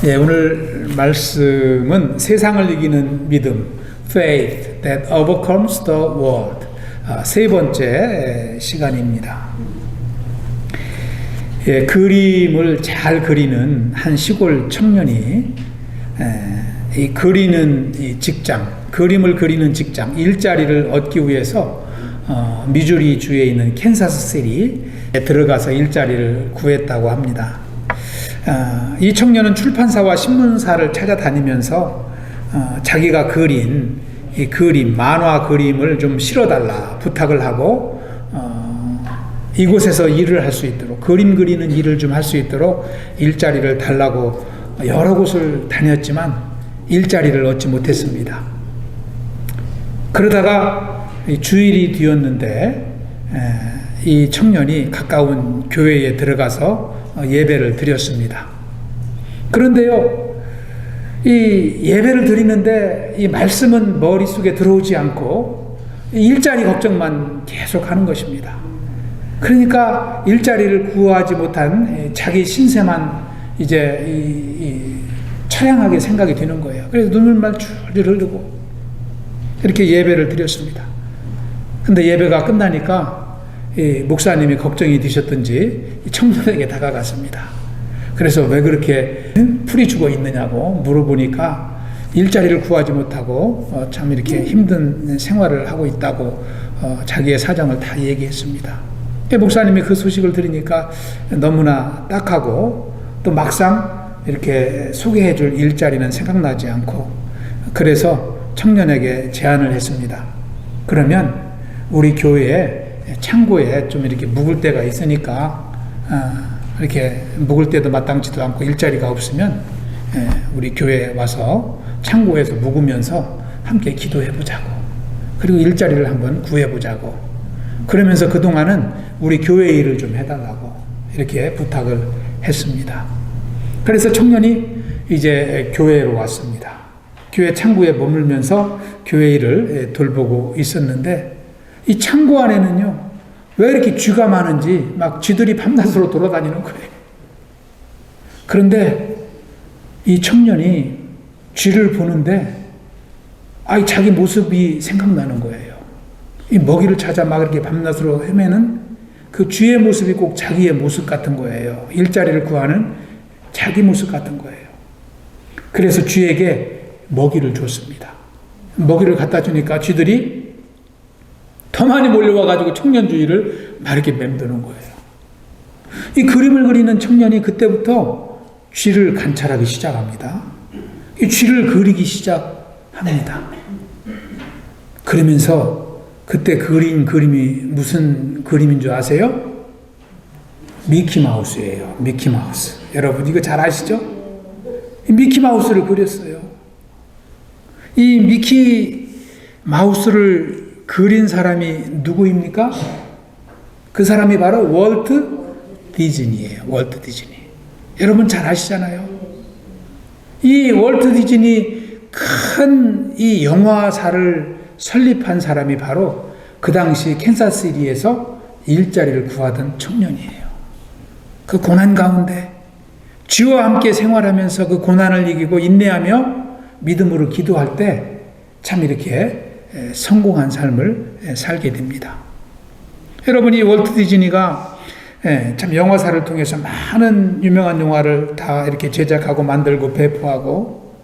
예, 오늘 말씀은 세상을 이기는 믿음, faith that overcomes the world. 세 번째 시간입니다. 예, 그림을 잘 그리는 한 시골 청년이 이 그리는 이 직장, 그림을 그리는 직장, 일자리를 얻기 위해서 미주리 주에 있는 캔사스시티에 들어가서 일자리를 구했다고 합니다. 이 청년은 출판사와 신문사를 찾아다니면서 자기가 그린 이 그림, 만화 그림을 좀 실어달라 부탁을 하고 이곳에서 일을 할 수 있도록, 그림 그리는 일을 좀 할 수 있도록 일자리를 달라고 여러 곳을 다녔지만 일자리를 얻지 못했습니다. 그러다가 주일이 되었는데 이 청년이 가까운 교회에 들어가서 예배를 드렸습니다. 그런데요, 이 예배를 드리는데 이 말씀은 머릿속에 들어오지 않고 일자리 걱정만 계속 하는 것입니다. 그러니까 일자리를 구하지 못한 자기 신세만 이제 처량하게 생각이 드는 거예요. 그래서 눈물만 줄줄 흐르고 이렇게 예배를 드렸습니다. 근데 예배가 끝나니까 목사님이 걱정이 되셨던지 청년에게 다가갔습니다. 그래서 왜 그렇게 풀이 죽어 있느냐고 물어보니까 일자리를 구하지 못하고 참 이렇게 힘든 생활을 하고 있다고 자기의 사정을 다 얘기했습니다. 목사님이 그 소식을 들으니까 너무나 딱하고 또 막상 이렇게 소개해 줄 일자리는 생각나지 않고 그래서 청년에게 제안을 했습니다. 그러면 우리 교회에 창고에 좀 이렇게 묵을 때가 있으니까 이렇게 묵을 때도 마땅치도 않고 일자리가 없으면 우리 교회에 와서 창고에서 묵으면서 함께 기도해 보자고, 그리고 일자리를 한번 구해 보자고, 그러면서 그동안은 우리 교회 일을 좀 해달라고 이렇게 부탁을 했습니다. 그래서 청년이 이제 교회로 왔습니다. 교회 창고에 머물면서 교회 일을 돌보고 있었는데 이 창고 안에는요, 왜 이렇게 쥐가 많은지 막 쥐들이 밤낮으로 돌아다니는 거예요. 그런데 이 청년이 쥐를 보는데 자기 모습이 생각나는 거예요. 이 먹이를 찾아 막 이렇게 밤낮으로 헤매는 그 쥐의 모습이 꼭 자기의 모습 같은 거예요. 일자리를 구하는 자기 모습 같은 거예요. 그래서 쥐에게 먹이를 줬습니다. 먹이를 갖다 주니까 쥐들이 더 많이 몰려와가지고 청년 주위를 막 이렇게 맴도는 거예요. 이 그림을 그리는 청년이 그때부터 쥐를 관찰하기 시작합니다. 이 쥐를 그리기 시작합니다. 그러면서 그때 그린 그림이 무슨 그림인 줄 아세요? 미키마우스예요. 미키마우스. 여러분 이거 잘 아시죠? 이 미키마우스를 그렸어요. 이 미키마우스를 그린 사람이 누구입니까? 그 사람이 바로 월트 디즈니예요. 월트 디즈니. 여러분 잘 아시잖아요. 이 월트 디즈니 큰 이 영화사를 설립한 사람이 바로 그 당시 캔사스시티에서 일자리를 구하던 청년이에요. 그 고난 가운데 쥐와 함께 생활하면서 그 고난을 이기고 인내하며 믿음으로 기도할 때 참 이렇게 성공한 삶을 살게 됩니다. 여러분이 월트 디즈니가 참 영화사를 통해서 많은 유명한 영화를 다 이렇게 제작하고 만들고 배포하고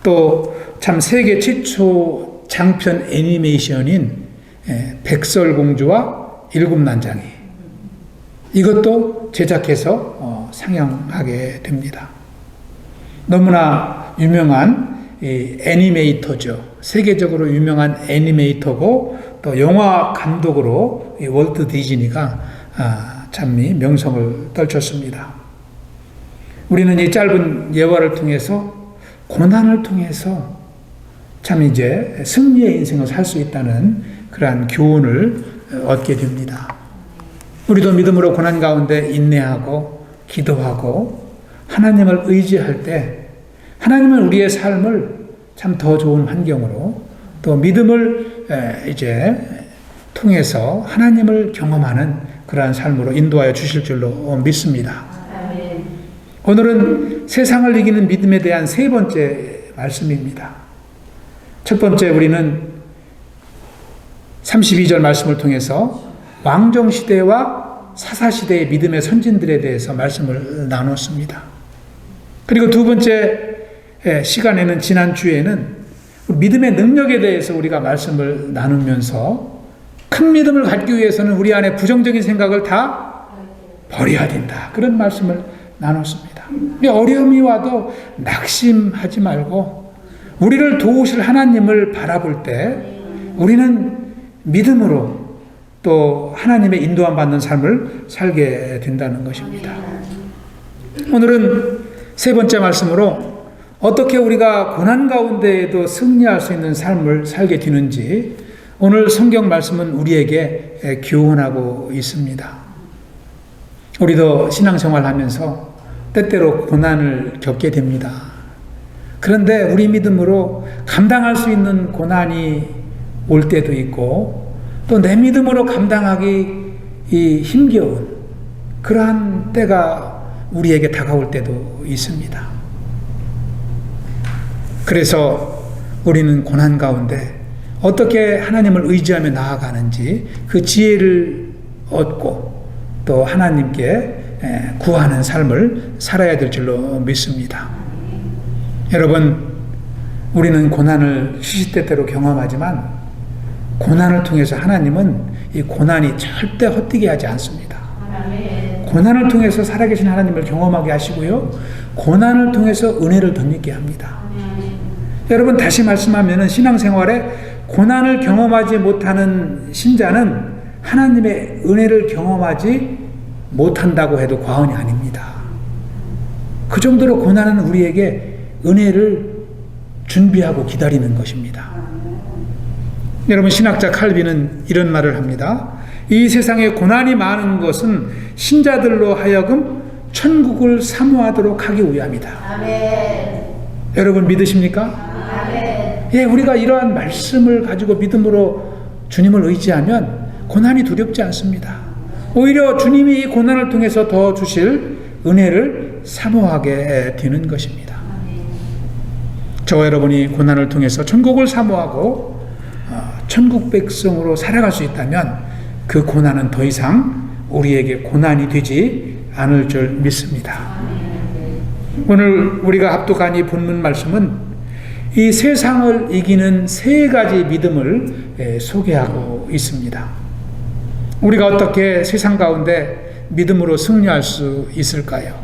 또 참 세계 최초 장편 애니메이션인 백설공주와 일곱난장이 이것도 제작해서 상영하게 됩니다. 너무나 유명한 애니메이터죠. 세계적으로 유명한 애니메이터고 또 영화 감독으로 이 월트 디즈니가 참 명성을 떨쳤습니다. 우리는 이 짧은 예화를 통해서 고난을 통해서 참 이제 승리의 인생을 살 수 있다는 그러한 교훈을 얻게 됩니다. 우리도 믿음으로 고난 가운데 인내하고 기도하고 하나님을 의지할 때 하나님은 우리의 삶을 참 더 좋은 환경으로 또 믿음을 이제 통해서 하나님을 경험하는 그러한 삶으로 인도하여 주실 줄로 믿습니다. 오늘은 세상을 이기는 믿음에 대한 세 번째 말씀입니다. 첫 번째, 우리는 32절 말씀을 통해서 왕정시대와 사사시대의 믿음의 선진들에 대해서 말씀을 나눴습니다. 그리고 두 번째 시간에는, 지난주에는 믿음의 능력에 대해서 우리가 말씀을 나누면서 큰 믿음을 갖기 위해서는 우리 안에 부정적인 생각을 다 버려야 된다, 그런 말씀을 나눴습니다. 어려움이 와도 낙심하지 말고 우리를 도우실 하나님을 바라볼 때 우리는 믿음으로 또 하나님의 인도함 받는 삶을 살게 된다는 것입니다. 오늘은 세 번째 말씀으로 어떻게 우리가 고난 가운데에도 승리할 수 있는 삶을 살게 되는지 오늘 성경 말씀은 우리에게 교훈하고 있습니다. 우리도 신앙생활 하면서 때때로 고난을 겪게 됩니다. 그런데 우리 믿음으로 감당할 수 있는 고난이 올 때도 있고 또 내 믿음으로 감당하기 힘겨운 그러한 때가 우리에게 다가올 때도 있습니다. 그래서 우리는 고난 가운데 어떻게 하나님을 의지하며 나아가는지 그 지혜를 얻고 또 하나님께 구하는 삶을 살아야 될 줄로 믿습니다. 여러분, 우리는 고난을 시시때때로 경험하지만 고난을 통해서 하나님은 이 고난이 절대 헛되게 하지 않습니다. 고난을 통해서 살아계신 하나님을 경험하게 하시고요, 고난을 통해서 은혜를 덧입게 합니다. 여러분, 다시 말씀하면 신앙생활에 고난을 경험하지 못하는 신자는 하나님의 은혜를 경험하지 못한다고 해도 과언이 아닙니다. 그 정도로 고난은 우리에게 은혜를 준비하고 기다리는 것입니다. 여러분, 신학자 칼빈은 이런 말을 합니다. 이 세상에 고난이 많은 것은 신자들로 하여금 천국을 사모하도록 하기 위함이다. 아멘. 여러분, 믿으십니까? 예, 우리가 이러한 말씀을 가지고 믿음으로 주님을 의지하면 고난이 두렵지 않습니다. 오히려 주님이 이 고난을 통해서 더 주실 은혜를 사모하게 되는 것입니다. 저와 여러분이 고난을 통해서 천국을 사모하고 천국 백성으로 살아갈 수 있다면 그 고난은 더 이상 우리에게 고난이 되지 않을 줄 믿습니다. 오늘 우리가 합독한 이 본문 말씀은 이 세상을 이기는 세 가지 믿음을 소개하고 있습니다. 우리가 어떻게 세상 가운데 믿음으로 승리할 수 있을까요?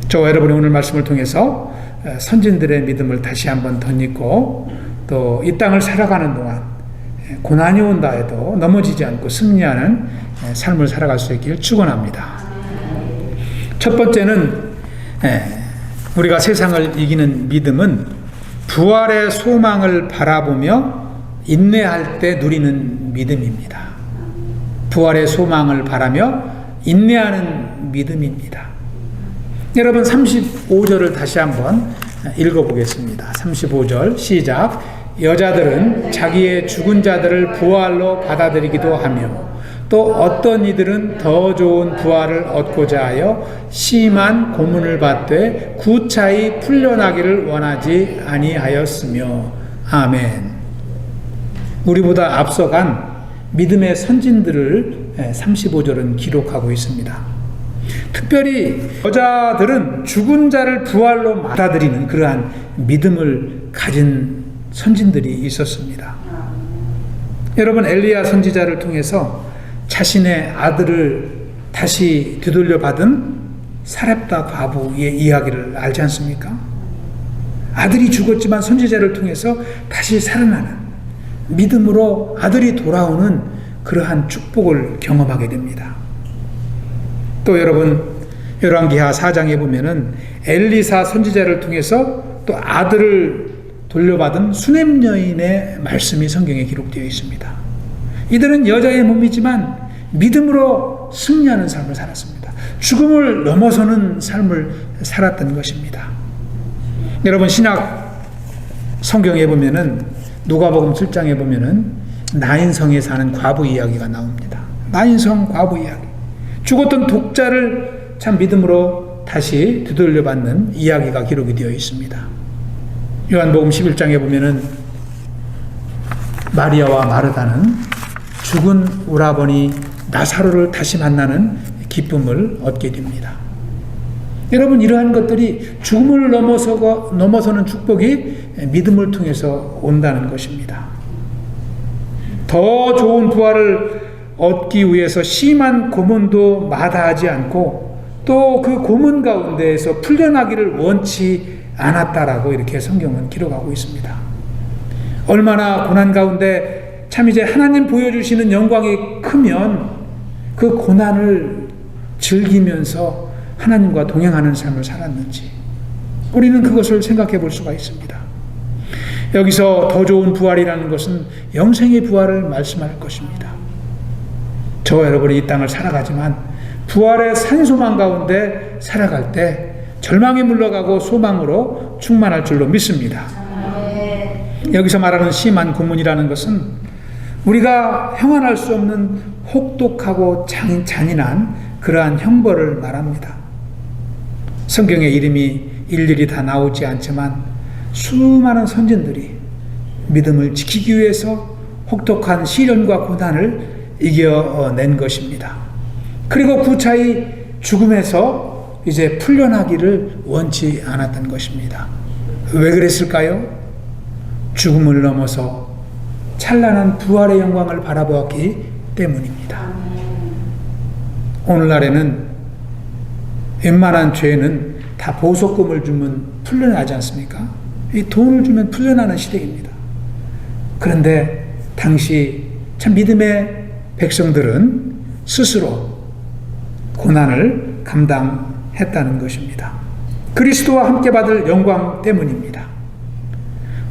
저와 여러분이 오늘 말씀을 통해서 선진들의 믿음을 다시 한번 덧입고 또 이 땅을 살아가는 동안 고난이 온다 해도 넘어지지 않고 승리하는 삶을 살아갈 수 있길 축원합니다. 첫 번째는 우리가 세상을 이기는 믿음은 부활의 소망을 바라보며 인내할 때 누리는 믿음입니다. 부활의 소망을 바라며 인내하는 믿음입니다. 여러분, 35절을 다시 한번 읽어보겠습니다. 35절 시작. 여자들은 자기의 죽은 자들을 부활로 받아들이기도 하며 또 어떤 이들은 더 좋은 부활을 얻고자 하여 심한 고문을 받되 구차히 풀려나기를 원하지 아니하였으며. 아멘. 우리보다 앞서간 믿음의 선진들을 35절은 기록하고 있습니다. 특별히 여자들은 죽은 자를 부활로 받아들이는 그러한 믿음을 가진 선진들이 있었습니다. 여러분, 엘리야 선지자를 통해서 자신의 아들을 다시 되돌려 받은 사렙다 과부의 이야기를 알지 않습니까? 아들이 죽었지만 선지자를 통해서 다시 살아나는 믿음으로 아들이 돌아오는 그러한 축복을 경험하게 됩니다. 또 여러분, 열왕기하 4장에 보면은 엘리사 선지자를 통해서 또 아들을 돌려받은 수넴 여인의 말씀이 성경에 기록되어 있습니다. 이들은 여자의 몸이지만 믿음으로 승리하는 삶을 살았습니다. 죽음을 넘어서는 삶을 살았던 것입니다. 여러분, 신약 성경에 보면은 누가복음 7장에 보면은 나인성에 사는 과부 이야기가 나옵니다. 나인성 과부 이야기. 죽었던 독자를 참 믿음으로 다시 되돌려받는 이야기가 기록이 되어 있습니다. 요한복음 11장에 보면은 마리아와 마르다는 죽은 오라버니 나사로를 다시 만나는 기쁨을 얻게 됩니다. 여러분, 이러한 것들이 죽음을 넘어서는 축복이 믿음을 통해서 온다는 것입니다. 더 좋은 부활을 얻기 위해서 심한 고문도 마다하지 않고 또 그 고문 가운데에서 풀려나기를 원치 않았다라고 이렇게 성경은 기록하고 있습니다. 얼마나 고난 가운데 참 이제 하나님 보여주시는 영광이 크면 그 고난을 즐기면서 하나님과 동행하는 삶을 살았는지 우리는 그것을 생각해 볼 수가 있습니다. 여기서 더 좋은 부활이라는 것은 영생의 부활을 말씀할 것입니다. 저와 여러분이 이 땅을 살아가지만 부활의 산소망 가운데 살아갈 때 절망에 물러가고 소망으로 충만할 줄로 믿습니다. 여기서 말하는 심한 고문이라는 것은 우리가 형언할 수 없는 혹독하고 잔인한 그러한 형벌을 말합니다. 성경에 이름이 일일이 다 나오지 않지만 수많은 선진들이 믿음을 지키기 위해서 혹독한 시련과 고난을 이겨낸 것입니다. 그리고 구차히 죽음에서 이제 풀려나기를 원치 않았던 것입니다. 왜 그랬을까요? 죽음을 넘어서 찬란한 부활의 영광을 바라보았기 때문입니다. 오늘날에는 웬만한 죄는 다 보석금을 주면 풀려나지 않습니까? 이 돈을 주면 풀려나는 시대입니다. 그런데 당시 참 믿음의 백성들은 스스로 고난을 감당했다는 것입니다. 그리스도와 함께 받을 영광 때문입니다.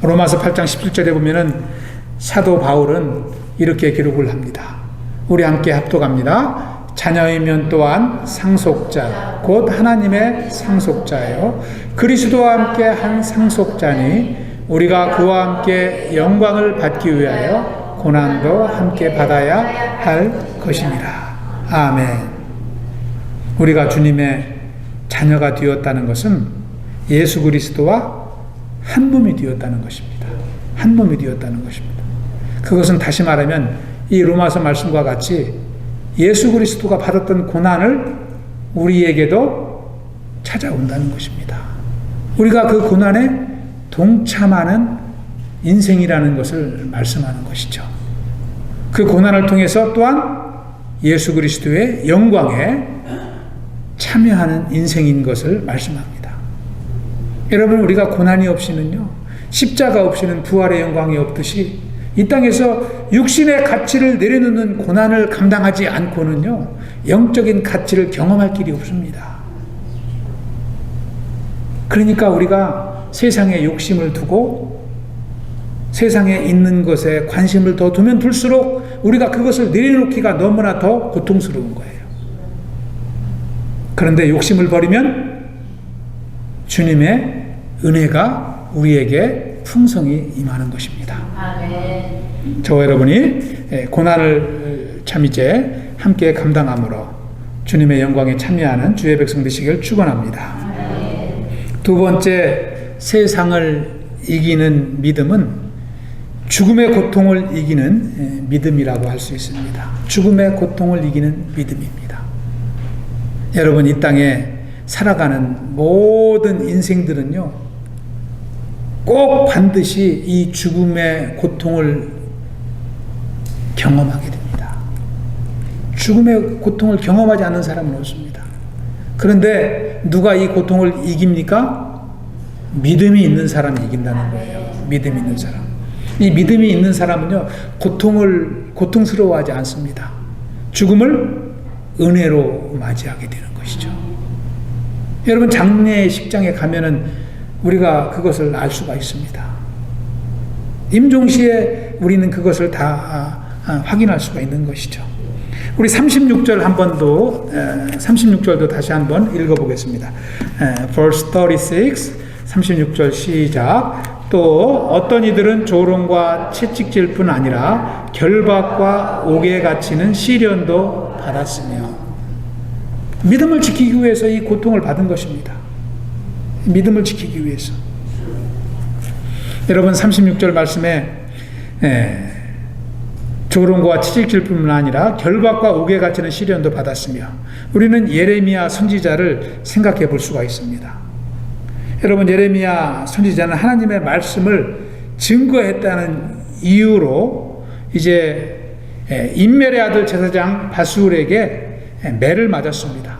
로마서 8장 17절에 보면은 사도 바울은 이렇게 기록을 합니다. 우리 함께 합독합니다. 자녀이면 또한 상속자 곧 하나님의 상속자요 그리스도와 함께 한 상속자니 우리가 그와 함께 영광을 받기 위하여 고난도 함께 받아야 할 것이니라. 아멘. 우리가 주님의 자녀가 되었다는 것은 예수 그리스도와 한 몸이 되었다는 것입니다. 한 몸이 되었다는 것입니다. 그것은 다시 말하면 이 로마서 말씀과 같이 예수 그리스도가 받았던 고난을 우리에게도 찾아온다는 것입니다. 우리가 그 고난에 동참하는 인생이라는 것을 말씀하는 것이죠. 그 고난을 통해서 또한 예수 그리스도의 영광에 참여하는 인생인 것을 말씀합니다. 여러분, 우리가 고난이 없이는요, 십자가 없이는 부활의 영광이 없듯이 이 땅에서 육신의 가치를 내려놓는 고난을 감당하지 않고는요, 영적인 가치를 경험할 길이 없습니다. 그러니까 우리가 세상에 욕심을 두고 세상에 있는 것에 관심을 더 두면 둘수록 우리가 그것을 내려놓기가 너무나 더 고통스러운 거예요. 그런데 욕심을 버리면 주님의 은혜가 우리에게 풍성히 임하는 것입니다. 저와 여러분이 고난을 참 이제 함께 감당함으로 주님의 영광에 참여하는 주의 백성 되시길 축원합니다. 두 번째, 세상을 이기는 믿음은 죽음의 고통을 이기는 믿음이라고 할 수 있습니다. 죽음의 고통을 이기는 믿음입니다. 여러분, 이 땅에 살아가는 모든 인생들은요, 꼭 반드시 이 죽음의 고통을 경험하게 됩니다. 죽음의 고통을 경험하지 않는 사람은 없습니다. 그런데 누가 이 고통을 이깁니까? 믿음이 있는 사람이 이긴다는 거예요. 믿음이 있는 사람. 이 믿음이 있는 사람은요, 고통스러워하지 않습니다. 죽음을 은혜로 맞이하게 되는 것이죠. 여러분, 장례식장에 가면은 우리가 그것을 알 수가 있습니다. 임종시에 우리는 그것을 다 확인할 수가 있는 것이죠. 우리 36절 한 번 더, 36절도 다시 한번 읽어보겠습니다. verse 36, 36절 시작. 또 어떤 이들은 조롱과 채찍질 뿐 아니라 결박과 옥에 갇히는 시련도 받았으며. 믿음을 지키기 위해서 이 고통을 받은 것입니다. 믿음을 지키기 위해서. 여러분 36절 말씀에 조롱과 채찍질뿐만 아니라 결박과 옥에 갇히는 시련도 받았으며 우리는 예레미야 선지자를 생각해 볼 수가 있습니다. 여러분 예레미야 선지자는 하나님의 말씀을 증거했다는 이유로 이제 인멜의 아들 제사장 바수울에게 매를 맞았습니다.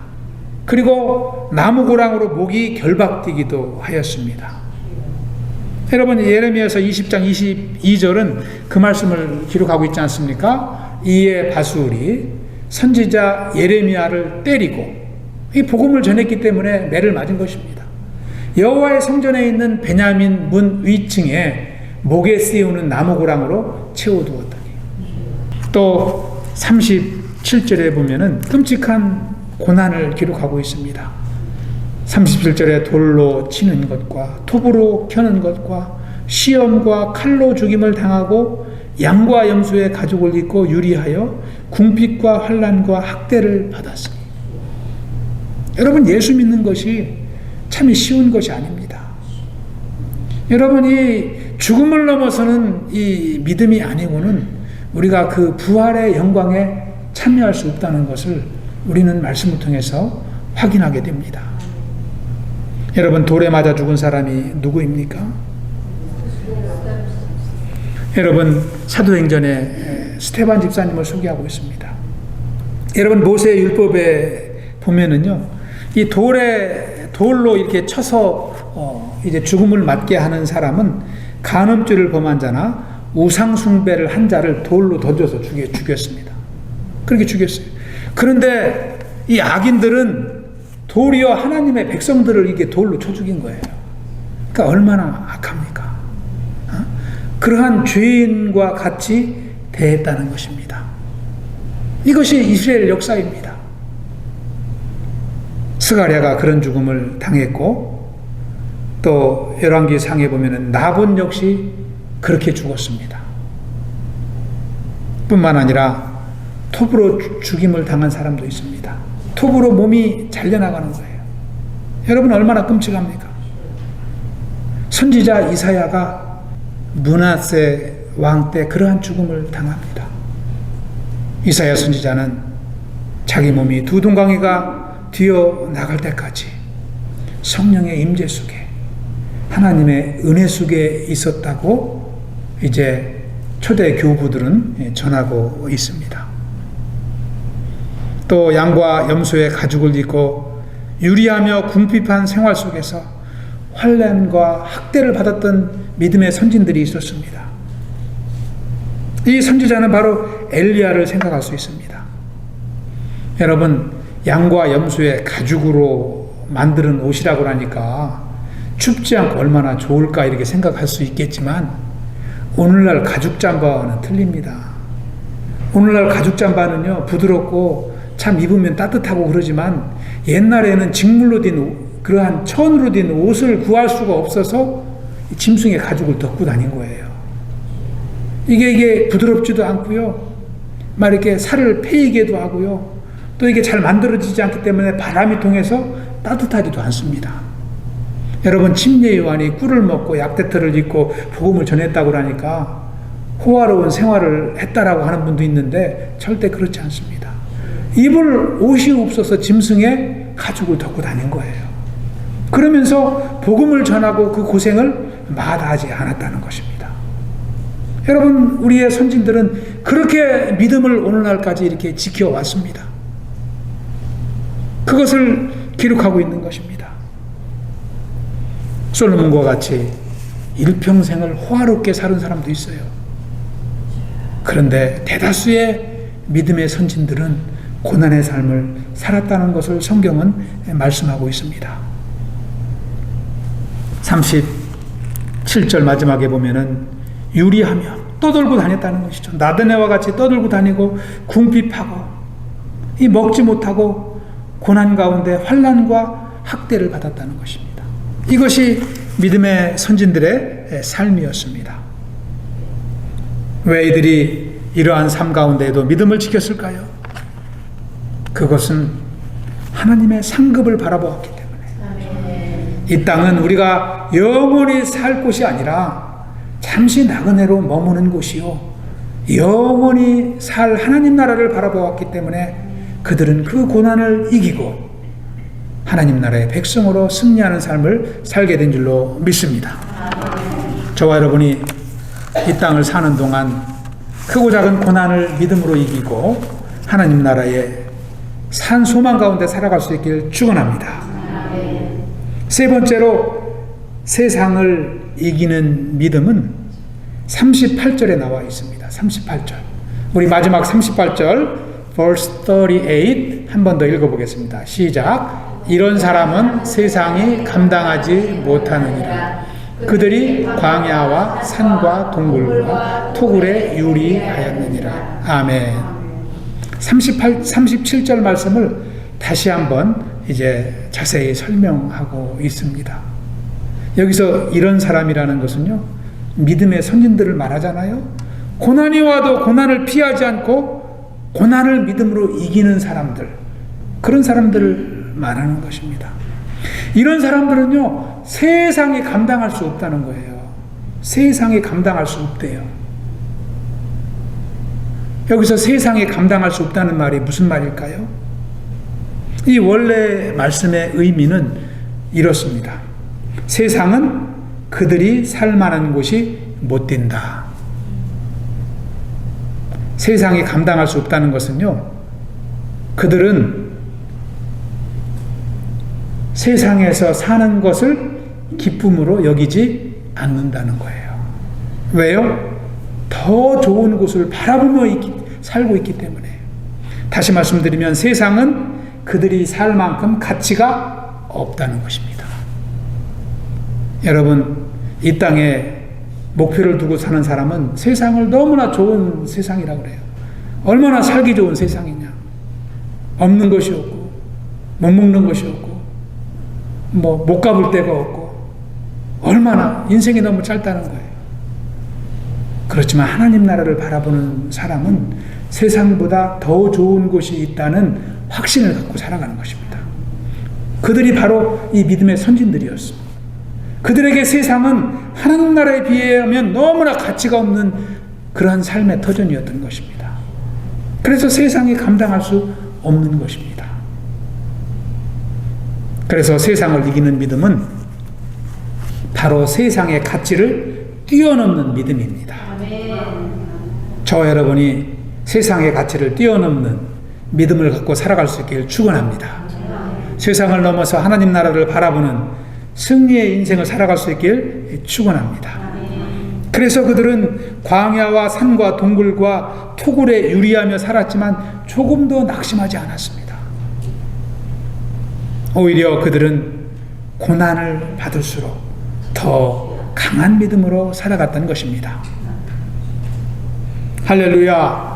그리고 나무고랑으로 목이 결박되기도 하였습니다. 여러분 예레미야서 20장 22절은 그 말씀을 기록하고 있지 않습니까? 이에 바수울이 선지자 예레미야를 때리고 이 복음을 전했기 때문에 매를 맞은 것입니다. 여호와의 성전에 있는 베냐민 문 위층에 목에 씌우는 나무고랑으로 채워두었더니 또 37절에 보면은 끔찍한 고난을 기록하고 있습니다. 37절에 돌로 치는 것과 톱으로 켜는 것과 시험과 칼로 죽임을 당하고 양과 염소의 가죽을 입고 유리하여 궁핍과 환난과 학대를 받았으니 여러분 예수 믿는 것이 참 쉬운 것이 아닙니다. 여러분이 죽음을 넘어서는 이 믿음이 아니고는 우리가 그 부활의 영광에 참여할 수 없다는 것을 우리는 말씀을 통해서 확인하게 됩니다. 여러분 돌에 맞아 죽은 사람이 누구입니까? 여러분 사도행전에 스데반 집사님을 소개하고 있습니다. 여러분 모세 율법에 보면은요 이 돌로 이렇게 쳐서 이제 죽음을 맞게 하는 사람은 간음죄를 범한 자나 우상 숭배를 한 자를 돌로 던져서 죽였습니다. 그렇게 죽였어요. 그런데 이 악인들은 도리어 하나님의 백성들을 이게 돌로 쳐 죽인 거예요. 그러니까 얼마나 악합니까? 그러한 죄인과 같이 대했다는 것입니다. 이것이 이스라엘 역사입니다. 스가랴가 그런 죽음을 당했고 또 열왕기상에 보면은 나본 역시 그렇게 죽었습니다. 뿐만 아니라 톱으로 죽임을 당한 사람도 있습니다. 톱으로 몸이 잘려나가는 거예요. 여러분 얼마나 끔찍합니까? 선지자 이사야가 므낫세 왕 때 그러한 죽음을 당합니다. 이사야 선지자는 자기 몸이 두 동강이가 뒤어 나갈 때까지 성령의 임재 속에 하나님의 은혜 속에 있었다고 이제 초대 교부들은 전하고 있습니다. 또 양과 염소의 가죽을 입고 유리하며 궁핍한 생활 속에서 환난과 학대를 받았던 믿음의 선진들이 있었습니다. 이 선지자는 바로 엘리야를 생각할 수 있습니다. 여러분 양과 염소의 가죽으로 만드는 옷이라고 하니까 춥지 않고 얼마나 좋을까 이렇게 생각할 수 있겠지만 오늘날 가죽 잠바와는 틀립니다. 오늘날 가죽 잠바는요 부드럽고 참 입으면 따뜻하고 그러지만 옛날에는 직물로 된 그러한 천으로 된 옷을 구할 수가 없어서 짐승의 가죽을 덮고 다닌 거예요. 이게 부드럽지도 않고요. 막 이렇게 살을 패이게도 하고요. 또 이게 잘 만들어지지 않기 때문에 바람이 통해서 따뜻하지도 않습니다. 여러분 침례 요한이 꿀을 먹고 약대틀을 입고 복음을 전했다고 하니까 호화로운 생활을 했다라고 하는 분도 있는데 절대 그렇지 않습니다. 입을 옷이 없어서 짐승의 가죽을 덮고 다닌 거예요. 그러면서 복음을 전하고 그 고생을 마다하지 않았다는 것입니다. 여러분 우리의 선진들은 그렇게 믿음을 오늘날까지 이렇게 지켜왔습니다. 그것을 기록하고 있는 것입니다. 솔로몬과 같이 일평생을 호화롭게 사는 사람도 있어요. 그런데 대다수의 믿음의 선진들은 고난의 삶을 살았다는 것을 성경은 말씀하고 있습니다. 37절 마지막에 보면은 유리하며 떠돌고 다녔다는 것이죠. 나드네와 같이 떠돌고 다니고 궁핍하고 이 먹지 못하고 고난 가운데 환난과 학대를 받았다는 것입니다. 이것이 믿음의 선진들의 삶이었습니다. 왜 이들이 이러한 삶 가운데에도 믿음을 지켰을까요? 그것은 하나님의 상급을 바라보았기 때문에 이 땅은 우리가 영원히 살 곳이 아니라 잠시 나그네로 머무는 곳이요 영원히 살 하나님 나라를 바라보았기 때문에 그들은 그 고난을 이기고 하나님 나라의 백성으로 승리하는 삶을 살게 된 줄로 믿습니다. 저와 여러분이 이 땅을 사는 동안 크고 작은 고난을 믿음으로 이기고 하나님 나라의 산 소망 가운데 살아갈 수 있길 축원합니다. 세 번째로 세상을 이기는 믿음은 38절에 나와 있습니다. 38절. 우리 마지막 38절 verse 38 한 번 더 읽어보겠습니다. 시작. 이런 사람은 세상이 감당하지 못하느니라. 그들이 광야와 산과 동굴과 토굴에 유리하였느니라. 아멘. 37절 말씀을 다시 한번 이제 자세히 설명하고 있습니다. 여기서 이런 사람이라는 것은요, 믿음의 선진들을 말하잖아요. 고난이 와도 고난을 피하지 않고 고난을 믿음으로 이기는 사람들, 그런 사람들을 말하는 것입니다. 이런 사람들은요, 세상이 감당할 수 없다는 거예요. 세상이 감당할 수 없대요. 여기서 세상이 감당할 수 없다는 말이 무슨 말일까요? 이 원래 말씀의 의미는 이렇습니다. 세상은 그들이 살만한 곳이 못 된다. 세상이 감당할 수 없다는 것은요, 그들은 세상에서 사는 것을 기쁨으로 여기지 않는다는 거예요. 왜요? 더 좋은 곳을 바라보며 살고 있기 때문에. 다시 말씀드리면 세상은 그들이 살 만큼 가치가 없다는 것입니다. 여러분, 이 땅에 목표를 두고 사는 사람은 세상을 너무나 좋은 세상이라고 그래요. 얼마나 살기 좋은 세상이냐. 없는 것이 없고, 못 먹는 것이 없고, 못 가볼 데가 없고, 얼마나 인생이 너무 짧다는 거예요. 그렇지만 하나님 나라를 바라보는 사람은 세상보다 더 좋은 곳이 있다는 확신을 갖고 살아가는 것입니다. 그들이 바로 이 믿음의 선진들이었습니다. 그들에게 세상은 하나님 나라에 비하면 너무나 가치가 없는 그러한 삶의 터전이었던 것입니다. 그래서 세상이 감당할 수 없는 것입니다. 그래서 세상을 이기는 믿음은 바로 세상의 가치를 뛰어넘는 믿음입니다. 저와 여러분이 세상의 가치를 뛰어넘는 믿음을 갖고 살아갈 수 있기를 축원합니다. 세상을 넘어서 하나님 나라를 바라보는 승리의 인생을 살아갈 수 있길 축원합니다. 그래서 그들은 광야와 산과 동굴과 토굴에 유리하며 살았지만 조금도 낙심하지 않았습니다. 오히려 그들은 고난을 받을수록 더 강한 믿음으로 살아갔던 것입니다. 할렐루야.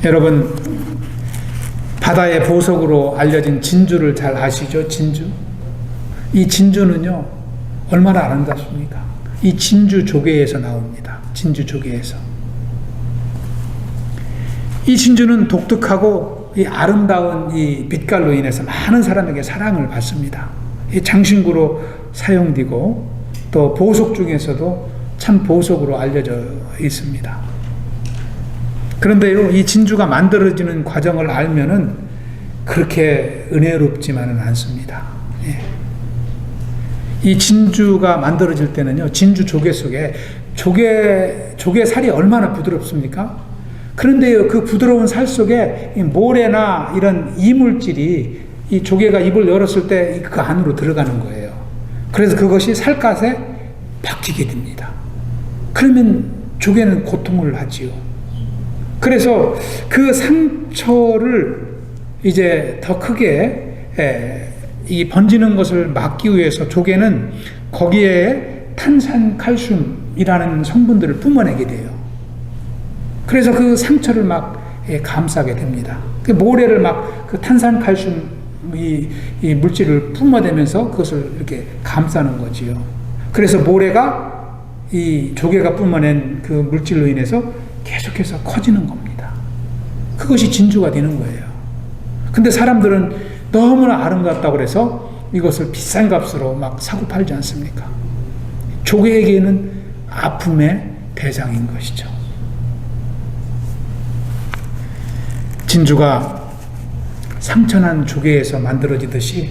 여러분, 바다의 보석으로 알려진 진주를 잘 아시죠? 진주. 이 진주는요, 얼마나 아름답습니까? 이 진주 조개에서 나옵니다. 진주 조개에서. 이 진주는 독특하고 이 아름다운 이 빛깔로 인해서 많은 사람에게 사랑을 받습니다. 이 장신구로 사용되고 또 보석 중에서도 참 보석으로 알려져 있습니다. 그런데요, 이 진주가 만들어지는 과정을 알면은 그렇게 은혜롭지만은 않습니다. 예. 이 진주가 만들어질 때는요, 진주 조개 속에 조개 살이 얼마나 부드럽습니까? 그런데요, 그 부드러운 살 속에 모래나 이런 이물질이 이 조개가 입을 열었을 때 그 안으로 들어가는 거예요. 그래서 그것이 살갗에 박히게 됩니다. 그러면 조개는 고통을 하지요. 그래서 그 상처를 이제 더 크게 이 번지는 것을 막기 위해서 조개는 거기에 탄산칼슘이라는 성분들을 뿜어내게 돼요. 그래서 그 상처를 막 감싸게 됩니다. 그 모래를 막 그 탄산칼슘 이 물질을 뿜어대면서 그것을 이렇게 감싸는 거지요. 그래서 모래가 이 조개가 뿜어낸 그 물질로 인해서 계속해서 커지는 겁니다. 그것이 진주가 되는 거예요. 근데 사람들은 너무나 아름답다고 그래서 이것을 비싼 값으로 막 사고 팔지 않습니까? 조개에게는 아픔의 대상인 것이죠. 진주가 상처난 조개에서 만들어지듯이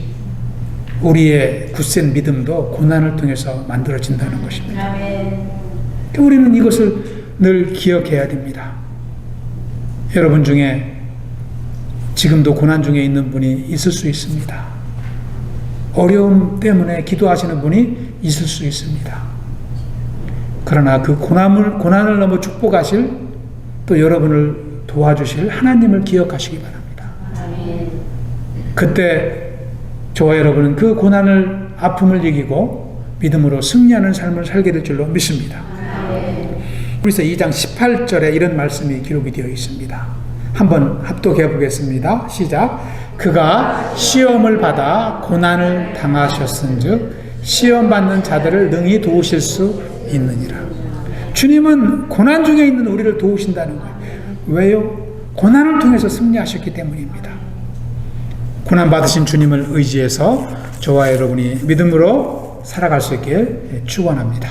우리의 굳센 믿음도 고난을 통해서 만들어진다는 것입니다. 우리는 이것을 늘 기억해야 됩니다. 여러분 중에 지금도 고난 중에 있는 분이 있을 수 있습니다. 어려움 때문에 기도하시는 분이 있을 수 있습니다. 그러나 그 고난을 넘어 축복하실 또 여러분을 도와주실 하나님을 기억하시기 바랍니다. 그때 저와 여러분은 그 고난을 아픔을 이기고 믿음으로 승리하는 삶을 살게 될 줄로 믿습니다. 그래서 2장 18절에 이런 말씀이 기록이 되어 있습니다. 한번 합독해 보겠습니다. 시작. 그가 시험을 받아 고난을 당하셨은즉 시험 받는 자들을 능히 도우실 수 있느니라. 주님은 고난 중에 있는 우리를 도우신다는 거예요. 왜요? 고난을 통해서 승리하셨기 때문입니다. 고난 받으신 주님을 의지해서 저와 여러분이 믿음으로 살아갈 수 있길 축원합니다.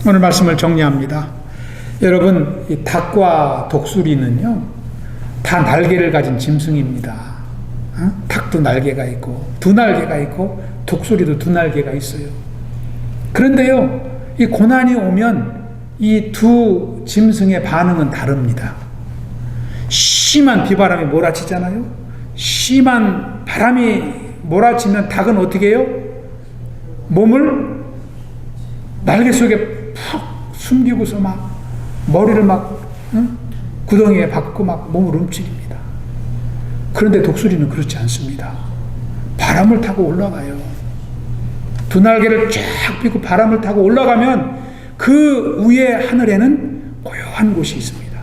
오늘 말씀을 정리합니다. 여러분, 이 닭과 독수리는요, 다 날개를 가진 짐승입니다. 닭도 날개가 있고, 두 날개가 있고, 독수리도 두 날개가 있어요. 그런데요, 이 고난이 오면 이 두 짐승의 반응은 다릅니다. 심한 비바람이 몰아치잖아요. 심한 바람이 몰아치면 닭은 어떻게 해요? 몸을 날개 속에 푹 숨기고서 막 머리를 막 구덩이에 박고 막 몸을 움직입니다. 그런데 독수리는 그렇지 않습니다. 바람을 타고 올라가요. 두 날개를 쫙 펴고 바람을 타고 올라가면 그 위에 하늘에는 고요한 곳이 있습니다.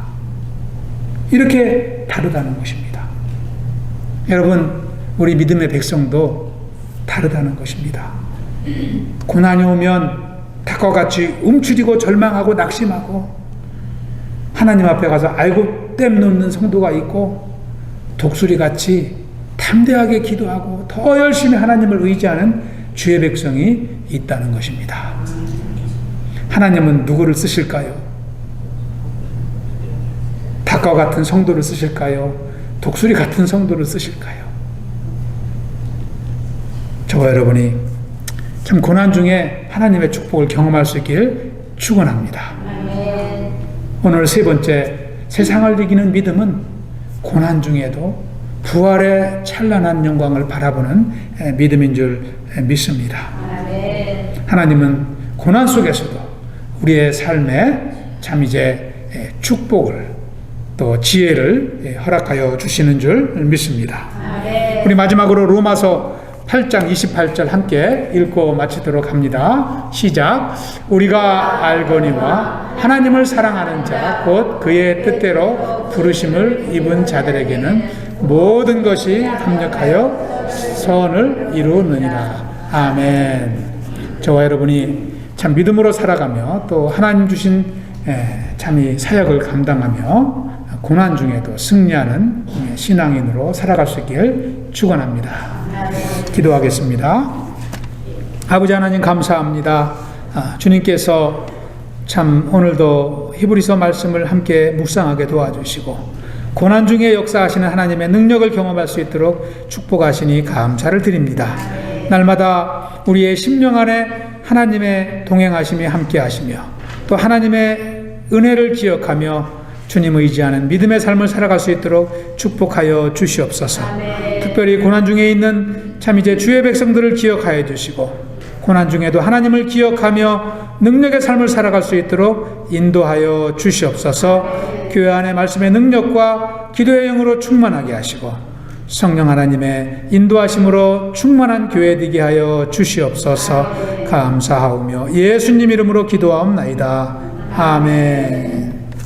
이렇게 다르다는 것입니다. 여러분, 우리 믿음의 백성도 다르다는 것입니다. 고난이 오면 닭과 같이 움츠리고 절망하고 낙심하고 하나님 앞에 가서 알고 땜 놓는 성도가 있고 독수리같이 담대하게 기도하고 더 열심히 하나님을 의지하는 주의 백성이 있다는 것입니다. 하나님은 누구를 쓰실까요? 닭과 같은 성도를 쓰실까요? 독수리 같은 성도를 쓰실까요? 저와 여러분이 참 고난 중에 하나님의 축복을 경험할 수 있길 축원합니다. 오늘 세 번째, 세상을 이기는 믿음은 고난 중에도 부활의 찬란한 영광을 바라보는 믿음인 줄 믿습니다. 하나님은 고난 속에서도 우리의 삶에 참 이제 축복을 또 지혜를 허락하여 주시는 줄 믿습니다. 우리 마지막으로 로마서 8장 28절 함께 읽고 마치도록 합니다. 시작. 우리가 알거니와 하나님을 사랑하는 자 곧 그의 뜻대로 부르심을 입은 자들에게는 모든 것이 합력하여 선을 이루느니라. 아멘. 저와 여러분이 참 믿음으로 살아가며 또 하나님 주신 참이 사역을 감당하며 고난 중에도 승리하는 신앙인으로 살아갈 수 있길 축원합니다. 기도하겠습니다. 아버지 하나님 감사합니다. 주님께서 참 오늘도 히브리서 말씀을 함께 묵상하게 도와주시고 고난 중에 역사하시는 하나님의 능력을 경험할 수 있도록 축복하시니 감사를 드립니다. 날마다 우리의 심령 안에 하나님의 동행하심이 함께 하시며 또 하나님의 은혜를 기억하며 주님 의지하는 믿음의 삶을 살아갈 수 있도록 축복하여 주시옵소서. 특별히 고난 중에 있는 참 이제 주의 백성들을 기억하여 주시고 고난 중에도 하나님을 기억하며 능력의 삶을 살아갈 수 있도록 인도하여 주시옵소서. 교회 안에 말씀의 능력과 기도의 영으로 충만하게 하시고 성령 하나님의 인도하심으로 충만한 교회 되게 하여 주시옵소서. 감사하오며 예수님 이름으로 기도하옵나이다. 아멘.